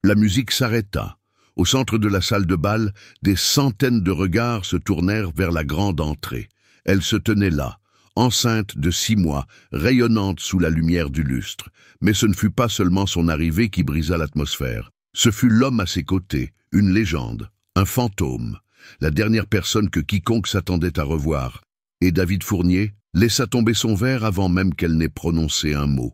La musique s'arrêta. Au centre de la salle de bal, des centaines de regards se tournèrent vers la grande entrée. Elle se tenait là, enceinte de 6 mois, rayonnante sous la lumière du lustre. Mais ce ne fut pas seulement son arrivée qui brisa l'atmosphère. Ce fut l'homme à ses côtés, une légende, un fantôme, la dernière personne que quiconque s'attendait à revoir. Et David Fournier laissa tomber son verre avant même qu'elle n'ait prononcé un mot.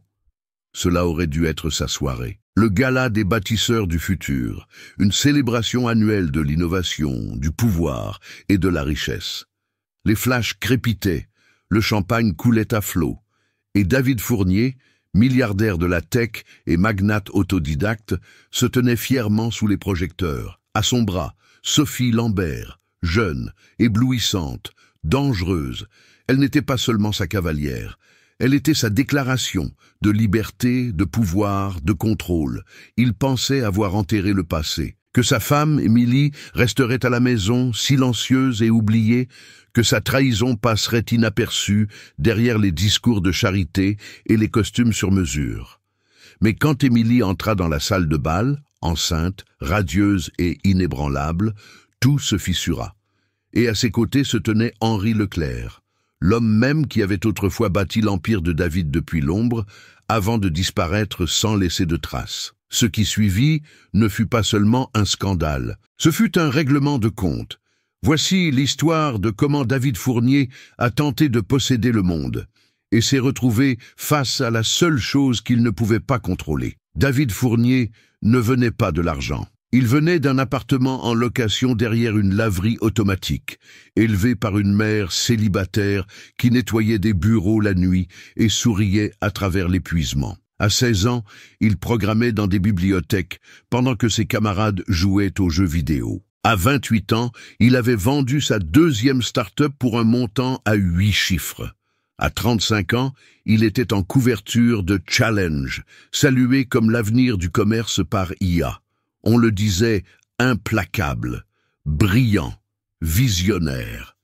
Cela aurait dû être sa soirée. Le gala des bâtisseurs du futur, une célébration annuelle de l'innovation, du pouvoir et de la richesse. Les flashs crépitaient, le champagne coulait à flot, et David Fournier, milliardaire de la tech et magnate autodidacte, se tenait fièrement sous les projecteurs. À son bras, Sophie Lambert, jeune, éblouissante, dangereuse. Elle n'était pas seulement sa cavalière, elle était sa déclaration de liberté, de pouvoir, de contrôle. Il pensait avoir enterré le passé, que sa femme, Émilie, resterait à la maison, silencieuse et oubliée, que sa trahison passerait inaperçue derrière les discours de charité et les costumes sur mesure. Mais quand Émilie entra dans la salle de bal, enceinte, radieuse et inébranlable, tout se fissura. Et à ses côtés se tenait Henri Leclerc, l'homme même qui avait autrefois bâti l'empire de David depuis l'ombre, avant de disparaître sans laisser de traces. Ce qui suivit ne fut pas seulement un scandale, ce fut un règlement de compte. Voici l'histoire de comment David Fournier a tenté de posséder le monde, et s'est retrouvé face à la seule chose qu'il ne pouvait pas contrôler. David Fournier ne venait pas de l'argent. Il venait d'un appartement en location derrière une laverie automatique, élevé par une mère célibataire qui nettoyait des bureaux la nuit et souriait à travers l'épuisement. À 16 ans, il programmait dans des bibliothèques pendant que ses camarades jouaient aux jeux vidéo. À 28 ans, il avait vendu sa 2e start-up pour un montant à 8 chiffres. À 35 ans, il était en couverture de Challenge, salué comme l'avenir du commerce par IA. On le disait implacable, brillant, visionnaire.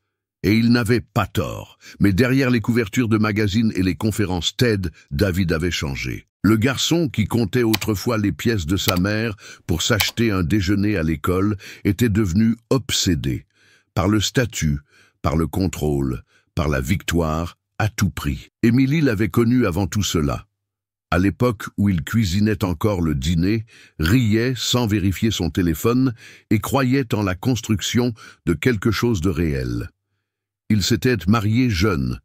Et il n'avait pas tort. Mais derrière les couvertures de magazines et les conférences TED, David avait changé. Le garçon qui comptait autrefois les pièces de sa mère pour s'acheter un déjeuner à l'école était devenu obsédé par le statut, par le contrôle, par la victoire à tout prix. Émilie l'avait connu avant tout cela. À l'époque où il cuisinait encore le dîner, riait sans vérifier son téléphone et croyait en la construction de quelque chose de réel. Il s'était marié jeune.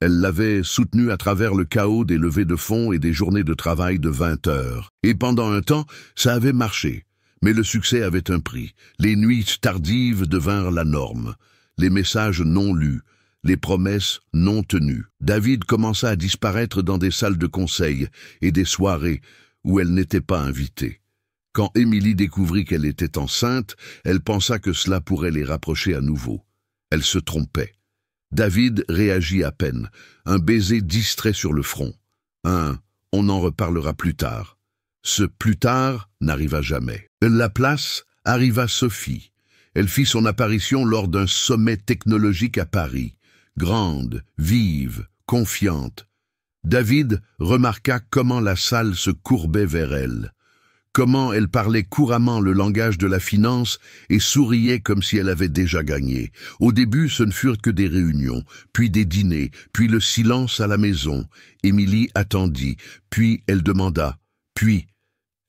Elle l'avait soutenu à travers le chaos des levées de fonds et des journées de travail de 20 heures. Et pendant un temps, ça avait marché. Mais le succès avait un prix. Les nuits tardives devinrent la norme. Les messages non lus. Les promesses non tenues. David commença à disparaître dans des salles de conseil et des soirées où elle n'était pas invitée. Quand Émilie découvrit qu'elle était enceinte, elle pensa que cela pourrait les rapprocher à nouveau. Elle se trompait. David réagit à peine, un baiser distrait sur le front. On en reparlera plus tard. Ce plus tard n'arriva jamais. À la place arriva Sophie. Elle fit son apparition lors d'un sommet technologique à Paris. Grande, vive, confiante. David remarqua comment la salle se courbait vers elle, comment elle parlait couramment le langage de la finance et souriait comme si elle avait déjà gagné. Au début, ce ne furent que des réunions, puis des dîners, puis le silence à la maison. Émilie attendit, puis elle demanda, puis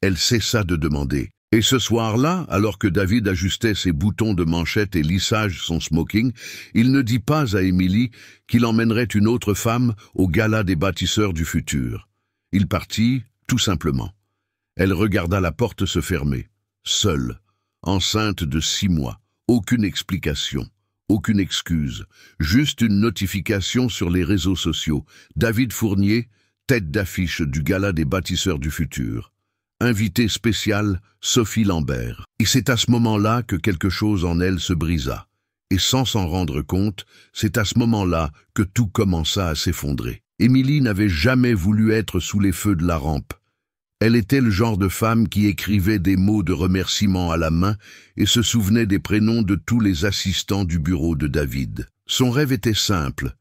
elle cessa de demander. Et ce soir-là, alors que David ajustait ses boutons de manchette et lissage son smoking, il ne dit pas à Émilie qu'il emmènerait une autre femme au gala des bâtisseurs du futur. Il partit, tout simplement. Elle regarda la porte se fermer, seule, enceinte de 6 mois. Aucune explication, aucune excuse, juste une notification sur les réseaux sociaux. David Fournier, tête d'affiche du gala des bâtisseurs du futur. Invité spécial, Sophie Lambert. Et c'est à ce moment-là que quelque chose en elle se brisa. Et sans s'en rendre compte, c'est à ce moment-là que tout commença à s'effondrer. Émilie n'avait jamais voulu être sous les feux de la rampe. Elle était le genre de femme qui écrivait des mots de remerciement à la main et se souvenait des prénoms de tous les assistants du bureau de David. Son rêve était simple,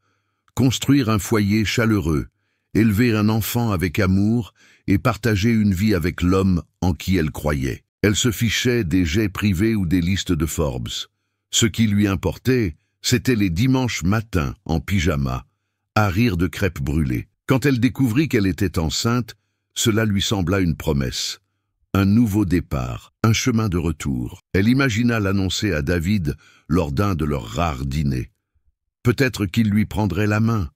construire un foyer chaleureux, élever un enfant avec amour et partager une vie avec l'homme en qui elle croyait. Elle se fichait des jets privés ou des listes de Forbes. Ce qui lui importait, c'était les dimanches matins en pyjama, à rire de crêpes brûlées. Quand elle découvrit qu'elle était enceinte, cela lui sembla une promesse. Un nouveau départ, un chemin de retour. Elle imagina l'annoncer à David lors d'un de leurs rares dîners. Peut-être qu'il lui prendrait la main,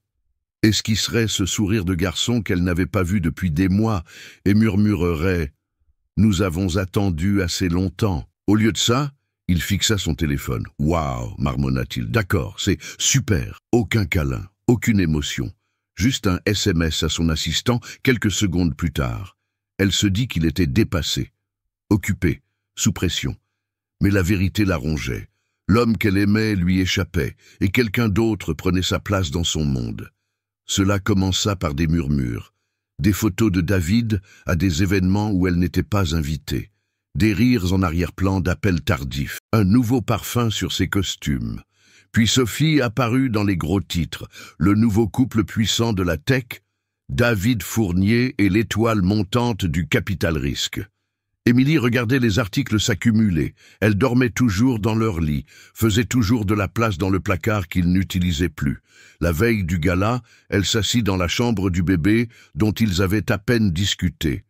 esquisserait ce sourire de garçon qu'elle n'avait pas vu depuis des mois et murmurerait « Nous avons attendu assez longtemps ». Au lieu de ça, il fixa son téléphone. « Waouh » marmonna-t-il. « D'accord, c'est super. Aucun câlin, aucune émotion. Juste un SMS à son assistant quelques secondes plus tard. Elle se dit qu'il était dépassé, occupé, sous pression. Mais la vérité la rongeait. L'homme qu'elle aimait lui échappait, et quelqu'un d'autre prenait sa place dans son monde. Cela commença par des murmures, des photos de David à des événements où elle n'était pas invitée, des rires en arrière-plan d'appels tardifs, un nouveau parfum sur ses costumes. Puis Sophie apparut dans les gros titres, le nouveau couple puissant de la tech, David Fournier et l'étoile montante du capital risque. Émilie regardait les articles s'accumuler. Elle dormait toujours dans leur lit, faisait toujours de la place dans le placard qu'ils n'utilisaient plus. La veille du gala, elle s'assit dans la chambre du bébé dont ils avaient à peine discuté.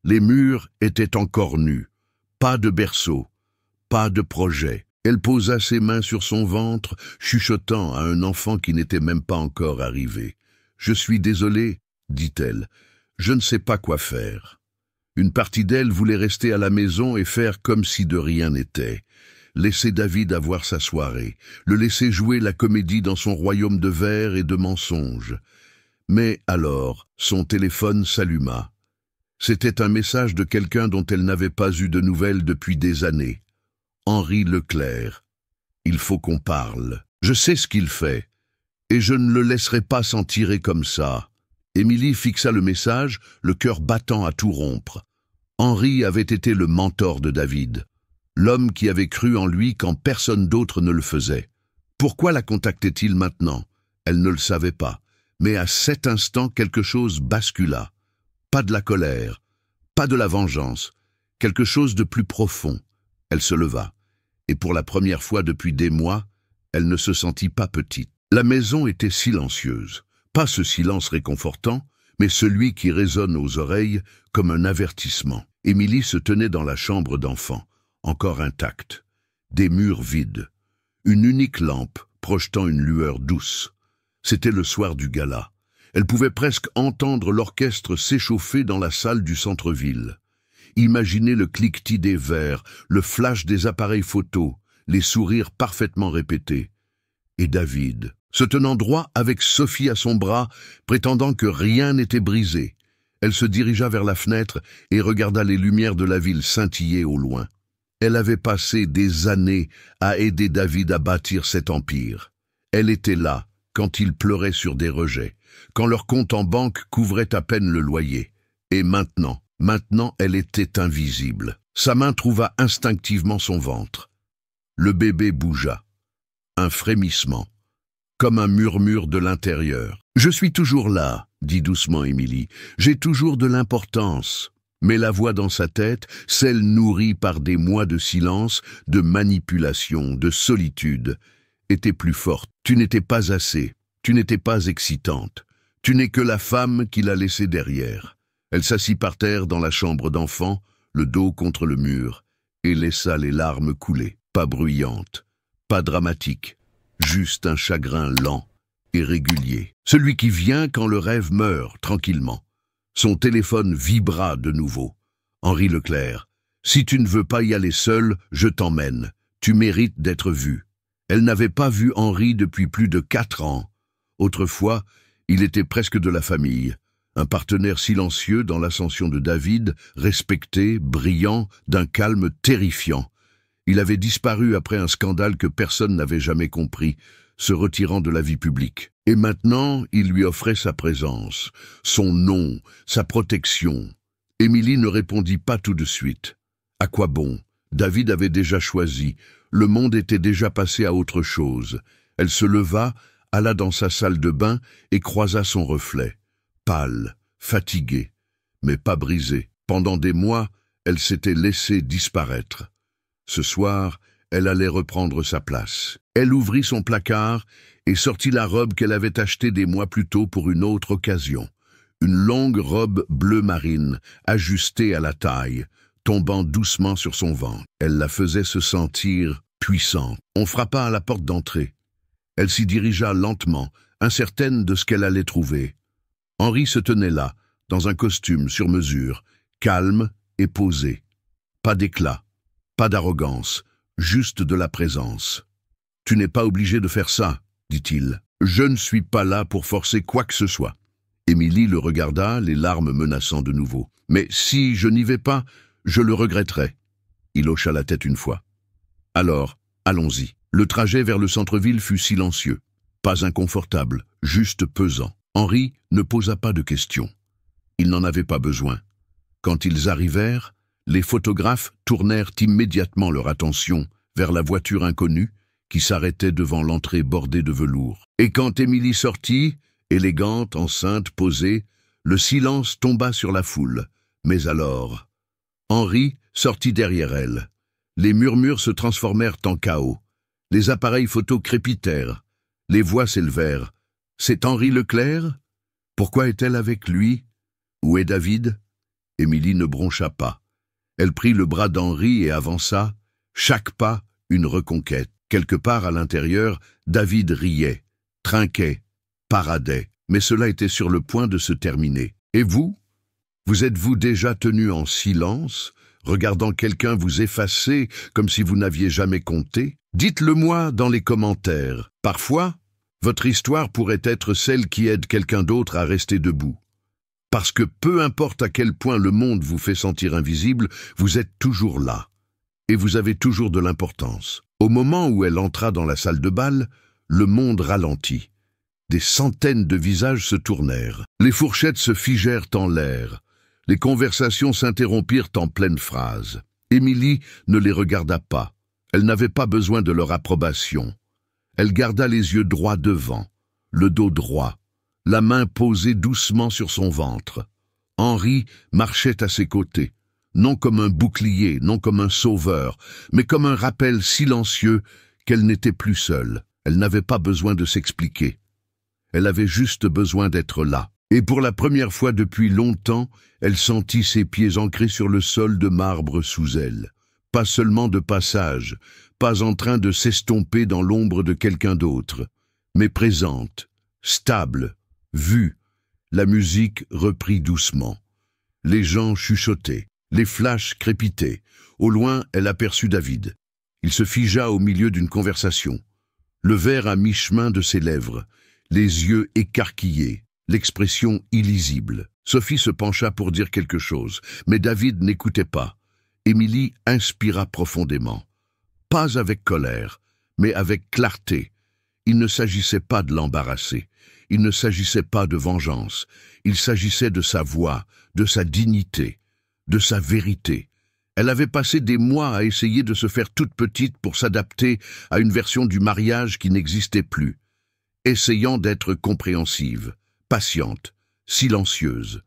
Les murs étaient encore nus. Pas de berceau, pas de projet. Elle posa ses mains sur son ventre, chuchotant à un enfant qui n'était même pas encore arrivé. « Je suis désolée, » dit-elle. « Je ne sais pas quoi faire. » Une partie d'elle voulait rester à la maison et faire comme si de rien n'était. Laisser David avoir sa soirée, le laisser jouer la comédie dans son royaume de verre et de mensonges. Mais alors, son téléphone s'alluma. C'était un message de quelqu'un dont elle n'avait pas eu de nouvelles depuis des années. Henri Leclerc. « Il faut qu'on parle. Je sais ce qu'il fait, et je ne le laisserai pas s'en tirer comme ça. » Émilie fixa le message, le cœur battant à tout rompre. Henri avait été le mentor de David, l'homme qui avait cru en lui quand personne d'autre ne le faisait. Pourquoi la contactait-il maintenant? Elle ne le savait pas, mais à cet instant quelque chose bascula. Pas de la colère, pas de la vengeance, quelque chose de plus profond. Elle se leva, et pour la première fois depuis des mois, elle ne se sentit pas petite. La maison était silencieuse. Pas ce silence réconfortant, mais celui qui résonne aux oreilles comme un avertissement. Émilie se tenait dans la chambre d'enfant, encore intacte. Des murs vides. Une unique lampe projetant une lueur douce. C'était le soir du gala. Elle pouvait presque entendre l'orchestre s'échauffer dans la salle du centre-ville. Imaginez le cliquetis des verres, le flash des appareils photos, les sourires parfaitement répétés. Et David, se tenant droit avec Sophie à son bras, prétendant que rien n'était brisé. Elle se dirigea vers la fenêtre et regarda les lumières de la ville scintiller au loin. Elle avait passé des années à aider David à bâtir cet empire. Elle était là quand il pleurait sur des rejets, quand leur compte en banque couvrait à peine le loyer. Et maintenant elle était invisible. Sa main trouva instinctivement son ventre. Le bébé bougea. Un frémissement. Comme un murmure de l'intérieur. « Je suis toujours là », dit doucement Émilie. « J'ai toujours de l'importance. » Mais la voix dans sa tête, celle nourrie par des mois de silence, de manipulation, de solitude, était plus forte. « Tu n'étais pas assez. Tu n'étais pas excitante. Tu n'es que la femme qu'il a laissée derrière. » Elle s'assit par terre dans la chambre d'enfant, le dos contre le mur, et laissa les larmes couler. Pas bruyantes, pas dramatiques. Juste un chagrin lent et régulier. Celui qui vient quand le rêve meurt tranquillement. Son téléphone vibra de nouveau. Henri Leclerc. « Si tu ne veux pas y aller seul, je t'emmène. Tu mérites d'être vu. » Elle n'avait pas vu Henri depuis plus de 4 ans. Autrefois, il était presque de la famille. Un partenaire silencieux dans l'ascension de David, respecté, brillant, d'un calme terrifiant. Il avait disparu après un scandale que personne n'avait jamais compris, se retirant de la vie publique. Et maintenant, il lui offrait sa présence, son nom, sa protection. Émilie ne répondit pas tout de suite. À quoi bon? David avait déjà choisi. Le monde était déjà passé à autre chose. Elle se leva, alla dans sa salle de bain et croisa son reflet. pâle, fatiguée, mais pas brisée. Pendant des mois, elle s'était laissée disparaître. Ce soir, elle allait reprendre sa place. Elle ouvrit son placard et sortit la robe qu'elle avait achetée des mois plus tôt pour une autre occasion. Une longue robe bleu marine, ajustée à la taille, tombant doucement sur son ventre. Elle la faisait se sentir puissante. On frappa à la porte d'entrée. Elle s'y dirigea lentement, incertaine de ce qu'elle allait trouver. Henri se tenait là, dans un costume sur mesure, calme et posé. Pas d'éclat, pas d'arrogance, juste de la présence. « Tu n'es pas obligé de faire ça, » dit-il. « Je ne suis pas là pour forcer quoi que ce soit. » Émilie le regarda, les larmes menaçant de nouveau. « Mais si je n'y vais pas, je le regretterai. » Il hocha la tête une fois. « Alors, allons-y. » Le trajet vers le centre-ville fut silencieux. Pas inconfortable, juste pesant. Henri ne posa pas de questions. Il n'en avait pas besoin. Quand ils arrivèrent, les photographes tournèrent immédiatement leur attention vers la voiture inconnue qui s'arrêtait devant l'entrée bordée de velours. Et quand Émilie sortit, élégante, enceinte, posée, le silence tomba sur la foule. Mais alors, Henri sortit derrière elle. Les murmures se transformèrent en chaos. Les appareils photos crépitèrent. Les voix s'élevèrent. « C'est Henri Leclerc? Pourquoi est-elle avec lui? Où est David ?» Émilie ne broncha pas. Elle prit le bras d'Henri et avança. Chaque pas, une reconquête. Quelque part à l'intérieur, David riait, trinquait, paradait. Mais cela était sur le point de se terminer. Et vous? Vous êtes-vous déjà tenu en silence, regardant quelqu'un vous effacer comme si vous n'aviez jamais compté? Dites-le-moi dans les commentaires. Parfois, votre histoire pourrait être celle qui aide quelqu'un d'autre à rester debout. Parce que peu importe à quel point le monde vous fait sentir invisible, vous êtes toujours là. Et vous avez toujours de l'importance. Au moment où elle entra dans la salle de bal, le monde ralentit. Des centaines de visages se tournèrent. Les fourchettes se figèrent en l'air. Les conversations s'interrompirent en pleine phrase. Émilie ne les regarda pas. Elle n'avait pas besoin de leur approbation. Elle garda les yeux droits devant, le dos droit, la main posée doucement sur son ventre. Henri marchait à ses côtés, non comme un bouclier, non comme un sauveur, mais comme un rappel silencieux qu'elle n'était plus seule. Elle n'avait pas besoin de s'expliquer. Elle avait juste besoin d'être là. Et pour la première fois depuis longtemps, elle sentit ses pieds ancrés sur le sol de marbre sous elle. Pas seulement de passage, pas en train de s'estomper dans l'ombre de quelqu'un d'autre, mais présente, stable, vue. La musique reprit doucement. Les gens chuchotaient, les flashs crépitaient. Au loin, elle aperçut David. Il se figea au milieu d'une conversation. Le verre à mi-chemin de ses lèvres, les yeux écarquillés, l'expression illisible. Sophie se pencha pour dire quelque chose, mais David n'écoutait pas. Émilie inspira profondément. Pas avec colère, mais avec clarté. Il ne s'agissait pas de l'embarrasser. Il ne s'agissait pas de vengeance. Il s'agissait de sa voix, de sa dignité, de sa vérité. Elle avait passé des mois à essayer de se faire toute petite pour s'adapter à une version du mariage qui n'existait plus, essayant d'être compréhensive, patiente, silencieuse.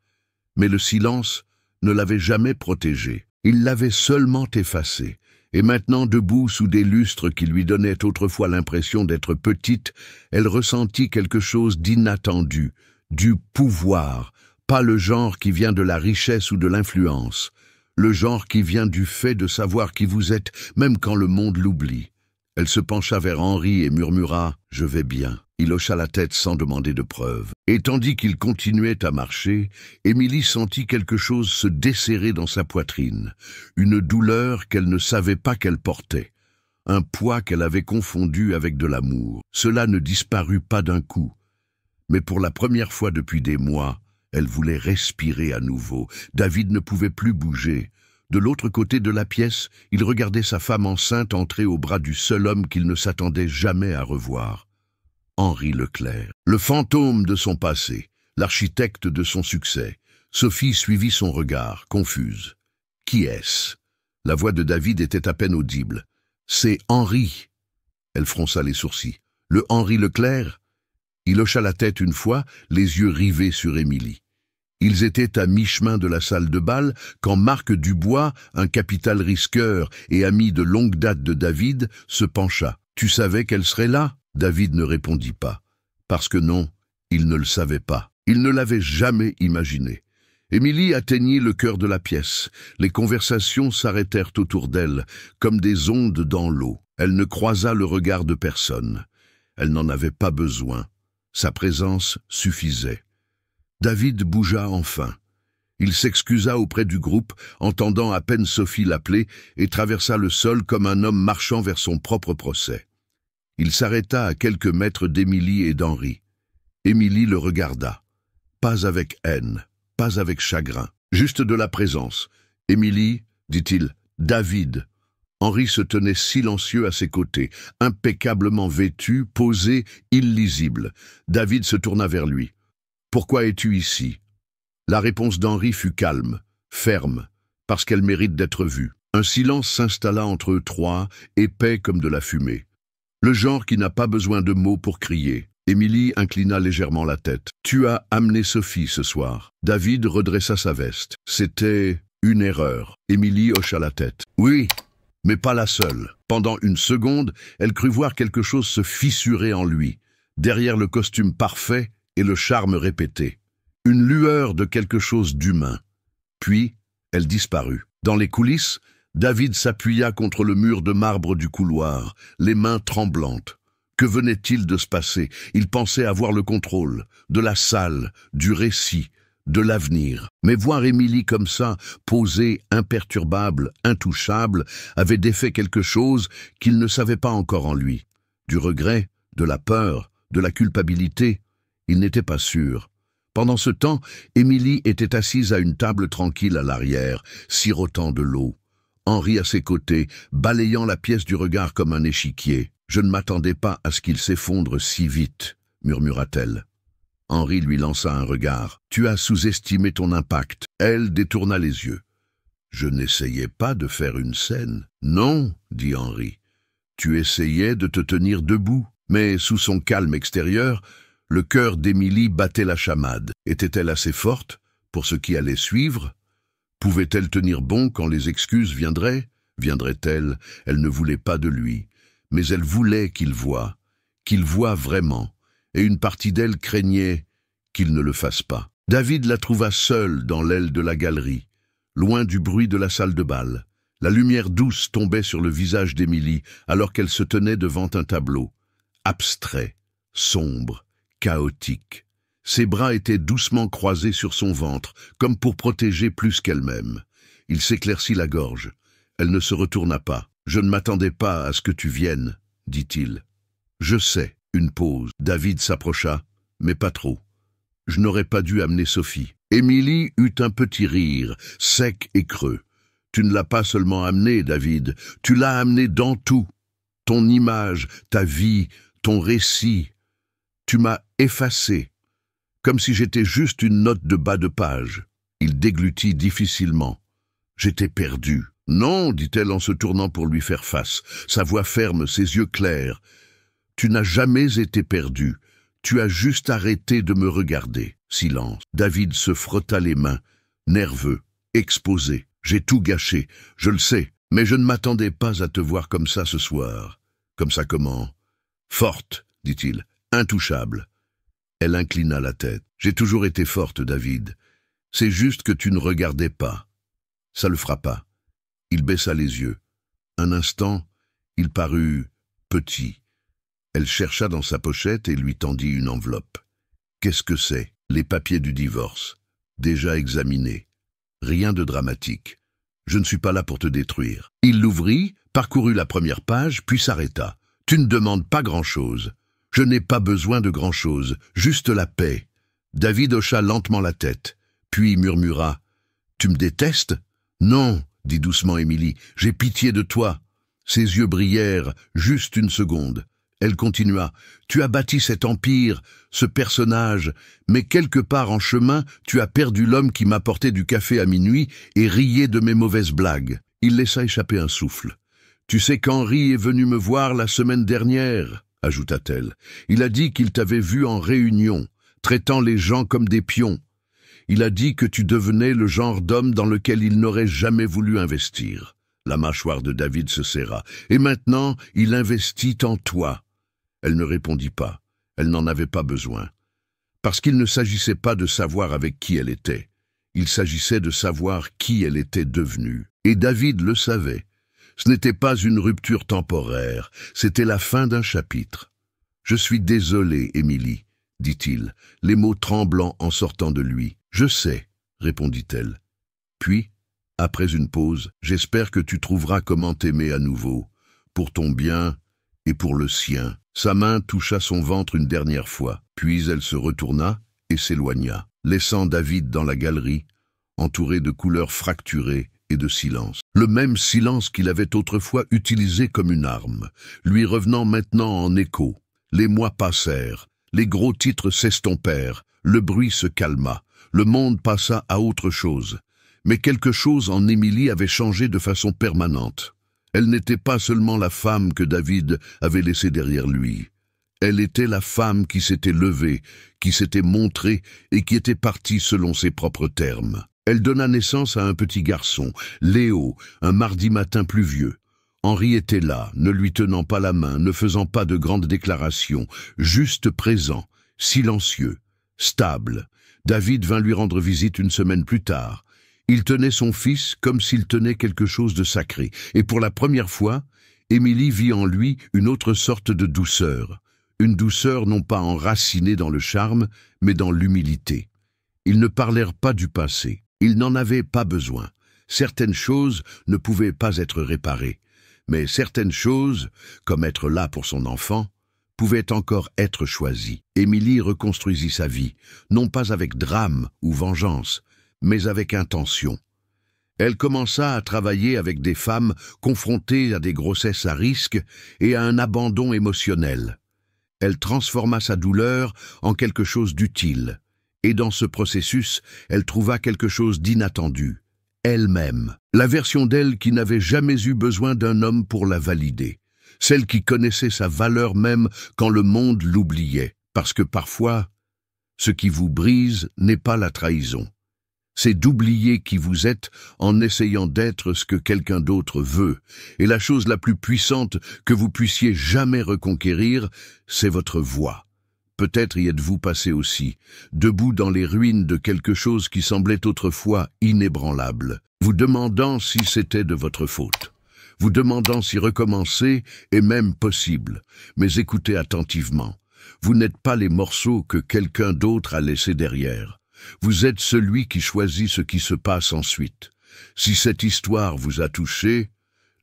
Mais le silence ne l'avait jamais protégée. Il l'avait seulement effacée. Et maintenant, debout sous des lustres qui lui donnaient autrefois l'impression d'être petite, elle ressentit quelque chose d'inattendu, du pouvoir, pas le genre qui vient de la richesse ou de l'influence, le genre qui vient du fait de savoir qui vous êtes, même quand le monde l'oublie. Elle se pencha vers Henri et murmura « Je vais bien ». Il hocha la tête sans demander de preuves. Et tandis qu'il continuait à marcher, Émilie sentit quelque chose se desserrer dans sa poitrine, une douleur qu'elle ne savait pas qu'elle portait, un poids qu'elle avait confondu avec de l'amour. Cela ne disparut pas d'un coup, mais pour la première fois depuis des mois, elle voulait respirer à nouveau. David ne pouvait plus bouger. De l'autre côté de la pièce, il regardait sa femme enceinte entrer au bras du seul homme qu'il ne s'attendait jamais à revoir. Henri Leclerc, le fantôme de son passé, l'architecte de son succès. Sophie suivit son regard, confuse. Qui est-ce? La voix de David était à peine audible. C'est Henri. Elle fronça les sourcils. Le Henri Leclerc? Il hocha la tête une fois, les yeux rivés sur Émilie. Ils étaient à mi-chemin de la salle de bal quand Marc Dubois, un capital risqueur et ami de longue date de David, se pencha. « Tu savais qu'elle serait là ?» David ne répondit pas. Parce que non, il ne le savait pas. Il ne l'avait jamais imaginé. Émilie atteignit le cœur de la pièce. Les conversations s'arrêtèrent autour d'elle, comme des ondes dans l'eau. Elle ne croisa le regard de personne. Elle n'en avait pas besoin. Sa présence suffisait. David bougea enfin. Il s'excusa auprès du groupe, entendant à peine Sophie l'appeler, et traversa le sol comme un homme marchant vers son propre procès. Il s'arrêta à quelques mètres d'Émilie et d'Henri. Émilie le regarda. Pas avec haine, pas avec chagrin, juste de la présence. « Émilie, dit-il, David. » Henri se tenait silencieux à ses côtés, impeccablement vêtu, posé, illisible. David se tourna vers lui. « Pourquoi es-tu ici ?» La réponse d'Henri fut calme, ferme, parce qu'elle mérite d'être vue. Un silence s'installa entre eux trois, épais comme de la fumée. Le genre qui n'a pas besoin de mots pour crier. Émilie inclina légèrement la tête. « Tu as amené Sophie ce soir. » David redressa sa veste. « C'était une erreur. » Émilie hocha la tête. « Oui, mais pas la seule. » Pendant une seconde, elle crut voir quelque chose se fissurer en lui, derrière le costume parfait et le charme répété. Une lueur de quelque chose d'humain. Puis, elle disparut. Dans les coulisses, David s'appuya contre le mur de marbre du couloir, les mains tremblantes. Que venait-il de se passer? Il pensait avoir le contrôle, de la salle, du récit, de l'avenir. Mais voir Émilie comme ça, posée, imperturbable, intouchable, avait défait quelque chose qu'il ne savait pas encore en lui. Du regret, de la peur, de la culpabilité. Il n'était pas sûr. Pendant ce temps, Émilie était assise à une table tranquille à l'arrière, sirotant de l'eau. Henri à ses côtés, balayant la pièce du regard comme un échiquier. « Je ne m'attendais pas à ce qu'il s'effondre si vite », murmura-t-elle. Henri lui lança un regard. « Tu as sous-estimé ton impact. » Elle détourna les yeux. « Je n'essayais pas de faire une scène. »« Non, » dit Henri. « Tu essayais de te tenir debout. » Mais sous son calme extérieur, le cœur d'Émilie battait la chamade. Était-elle assez forte pour ce qui allait suivre? Pouvait-elle tenir bon quand les excuses viendraient? Viendrait-elle? Elle ne voulait pas de lui. Mais elle voulait qu'il voie vraiment, et une partie d'elle craignait qu'il ne le fasse pas. David la trouva seule dans l'aile de la galerie, loin du bruit de la salle de bal. La lumière douce tombait sur le visage d'Émilie alors qu'elle se tenait devant un tableau, abstrait, sombre, chaotique. Ses bras étaient doucement croisés sur son ventre, comme pour protéger plus qu'elle-même. Il s'éclaircit la gorge. Elle ne se retourna pas. « Je ne m'attendais pas à ce que tu viennes, » dit-il. « Je sais. » Une pause. David s'approcha, mais pas trop. « Je n'aurais pas dû amener Sophie. » Émilie eut un petit rire, sec et creux. « Tu ne l'as pas seulement amenée, David. Tu l'as amenée dans tout. Ton image, ta vie, ton récit. Tu m'as effacé, comme si j'étais juste une note de bas de page. » Il déglutit difficilement. « J'étais perdu. » « Non, dit-elle en se tournant pour lui faire face, sa voix ferme, ses yeux clairs. « Tu n'as jamais été perdu. Tu as juste arrêté de me regarder. » Silence. David se frotta les mains, nerveux, exposé. « J'ai tout gâché, je le sais, mais je ne m'attendais pas à te voir comme ça ce soir. » « Comme ça comment ?»« Forte, dit-il, intouchable. » Elle inclina la tête. « J'ai toujours été forte, David. C'est juste que tu ne regardais pas. » Ça le frappa. Il baissa les yeux. Un instant, il parut petit. Elle chercha dans sa pochette et lui tendit une enveloppe. « Qu'est-ce que c'est ?»« Les papiers du divorce. Déjà examinés. Rien de dramatique. Je ne suis pas là pour te détruire. » Il l'ouvrit, parcourut la première page, puis s'arrêta. « Tu ne demandes pas grand-chose. Je n'ai pas besoin de grand-chose, juste la paix. » David hocha lentement la tête, puis murmura. « Tu me détestes ?»« Non. » dit doucement Émilie, « j'ai pitié de toi. » Ses yeux brillèrent, juste une seconde. Elle continua, « Tu as bâti cet empire, ce personnage, mais quelque part en chemin, tu as perdu l'homme qui m'apportait du café à minuit et riait de mes mauvaises blagues. » Il laissa échapper un souffle. « Tu sais qu'Henri est venu me voir la semaine dernière, » ajouta-t-elle. « Il a dit qu'il t'avait vu en réunion, traitant les gens comme des pions. Il a dit que tu devenais le genre d'homme dans lequel il n'aurait jamais voulu investir. La mâchoire de David se serra. Et maintenant, il investit en toi. Elle ne répondit pas. Elle n'en avait pas besoin. Parce qu'il ne s'agissait pas de savoir avec qui elle était. Il s'agissait de savoir qui elle était devenue. Et David le savait. Ce n'était pas une rupture temporaire, c'était la fin d'un chapitre. « Je suis désolé, Émilie, » dit-il, les mots tremblants en sortant de lui. « Je sais, » répondit-elle. Puis, après une pause, « J'espère que tu trouveras comment t'aimer à nouveau, pour ton bien et pour le sien. » Sa main toucha son ventre une dernière fois, puis elle se retourna et s'éloigna, laissant David dans la galerie, entouré de couleurs fracturées et de silence. Le même silence qu'il avait autrefois utilisé comme une arme, lui revenant maintenant en écho. Les mois passèrent, les gros titres s'estompèrent, le bruit se calma, le monde passa à autre chose. Mais quelque chose en Émilie avait changé de façon permanente. Elle n'était pas seulement la femme que David avait laissée derrière lui. Elle était la femme qui s'était levée, qui s'était montrée et qui était partie selon ses propres termes. Elle donna naissance à un petit garçon, Léo, un mardi matin pluvieux. Henri était là, ne lui tenant pas la main, ne faisant pas de grandes déclarations, juste présent, silencieux, stable. David vint lui rendre visite une semaine plus tard. Il tenait son fils comme s'il tenait quelque chose de sacré, et pour la première fois, Émilie vit en lui une autre sorte de douceur. Une douceur non pas enracinée dans le charme, mais dans l'humilité. Ils ne parlèrent pas du passé. Ils n'en avaient pas besoin. Certaines choses ne pouvaient pas être réparées. Mais certaines choses, comme être là pour son enfant, pouvaient encore être choisies. Émilie reconstruisit sa vie, non pas avec drame ou vengeance, mais avec intention. Elle commença à travailler avec des femmes confrontées à des grossesses à risque et à un abandon émotionnel. Elle transforma sa douleur en quelque chose d'utile. Et dans ce processus, elle trouva quelque chose d'inattendu. Elle-même. La version d'elle qui n'avait jamais eu besoin d'un homme pour la valider. Celle qui connaissait sa valeur même quand le monde l'oubliait. Parce que parfois, ce qui vous brise n'est pas la trahison. C'est d'oublier qui vous êtes en essayant d'être ce que quelqu'un d'autre veut. Et la chose la plus puissante que vous puissiez jamais reconquérir, c'est votre voix. Peut-être y êtes-vous passé aussi, debout dans les ruines de quelque chose qui semblait autrefois inébranlable, vous demandant si c'était de votre faute, vous demandant si recommencer est même possible. Mais écoutez attentivement, vous n'êtes pas les morceaux que quelqu'un d'autre a laissés derrière. Vous êtes celui qui choisit ce qui se passe ensuite. Si cette histoire vous a touché,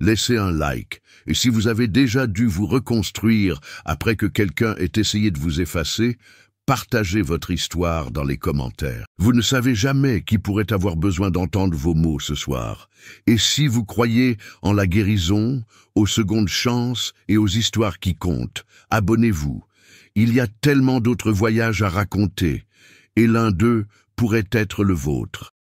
laissez un like. Et si vous avez déjà dû vous reconstruire après que quelqu'un ait essayé de vous effacer, partagez votre histoire dans les commentaires. Vous ne savez jamais qui pourrait avoir besoin d'entendre vos mots ce soir. Et si vous croyez en la guérison, aux secondes chances et aux histoires qui comptent, abonnez-vous. Il y a tellement d'autres voyages à raconter. Et l'un d'eux pourrait être le vôtre.